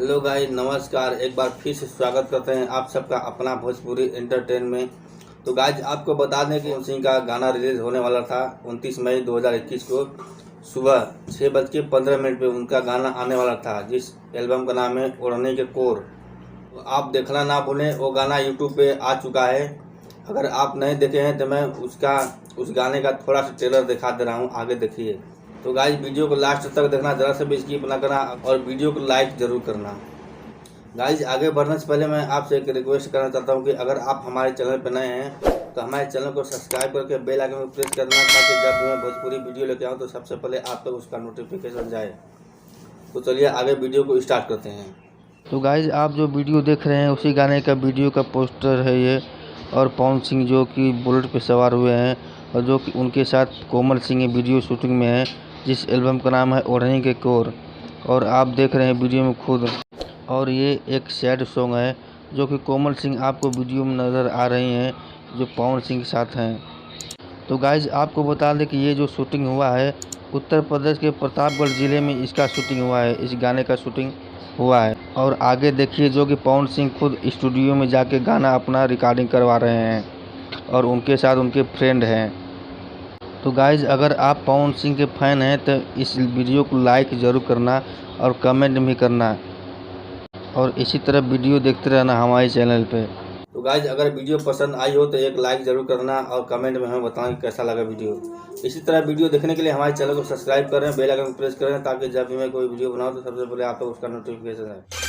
Hello guys, नमस्कार। एक बार फिर से स्वागत करते हैं आप सबका अपना भोजपुरी एंटरटेन में। तो गाइस, आपको बता दें कि पवन सिंह का गाना रिलीज होने वाला था 29 मई 2021 को सुबह 6:15 पे उनका गाना आने वाला था, जिस एल्बम का नाम है ओढ़नी के कोर। तो आप देखना ना भूलें, वो गाना यूट्यूब पे आ चुका है। अगर आप नहीं देखे हैं तो मैं उस गाने का थोड़ा सा ट्रेलर दिखा दे रहा हूँ, आगे देखिए। तो गाइस, वीडियो को लास्ट तक देखना, ज़रा से भी स्किप ना करना और वीडियो को लाइक ज़रूर करना। गाइस, आगे बढ़ने से पहले मैं आपसे एक रिक्वेस्ट करना चाहता हूँ कि अगर आप हमारे चैनल पर नए हैं तो हमारे चैनल को सब्सक्राइब करके बेल आइकन को प्रेस करना, ताकि जब मैं भोजपुरी वीडियो लेके आऊँ तो सबसे पहले आप तक उसका नोटिफिकेशन जाए। तो चलिए आगे वीडियो को स्टार्ट करते हैं। तो गाइज, आप जो वीडियो देख रहे हैं उसी गाने का वीडियो का पोस्टर है ये। और पवन सिंह जो कि बुलेट पे सवार हुए हैं और जो कि उनके साथ कोमल सिंह वीडियो शूटिंग में है, जिस एल्बम का नाम है ओढ़नी के कोर। और आप देख रहे हैं वीडियो में खुद। और ये एक सैड सॉन्ग है जो कि कोमल सिंह आपको वीडियो में नज़र आ रही हैं, जो पवन सिंह के साथ हैं। तो गाइज, आपको बता दें कि ये जो शूटिंग हुआ है उत्तर प्रदेश के प्रतापगढ़ ज़िले में इसका शूटिंग हुआ है, इस गाने का शूटिंग हुआ है। और आगे देखिए जो कि पवन सिंह खुद स्टूडियो में जाके गाना अपना रिकॉर्डिंग करवा रहे हैं और उनके साथ उनके फ्रेंड हैं। तो गाइज़, अगर आप पवन सिंह के फ़ैन हैं तो इस वीडियो को लाइक ज़रूर करना और कमेंट भी करना, और इसी तरह वीडियो देखते रहना हमारे चैनल पे। तो गाइज, अगर वीडियो पसंद आई हो तो एक लाइक ज़रूर करना और कमेंट में हमें बताएं कि कैसा लगा वीडियो। इसी तरह वीडियो देखने के लिए हमारे चैनल को सब्सक्राइब करें, बेल आइकन प्रेस करें, ताकि जब भी मैं कोई वीडियो बनाऊं तो सबसे पहले आप तक उसका नोटिफिकेशन है।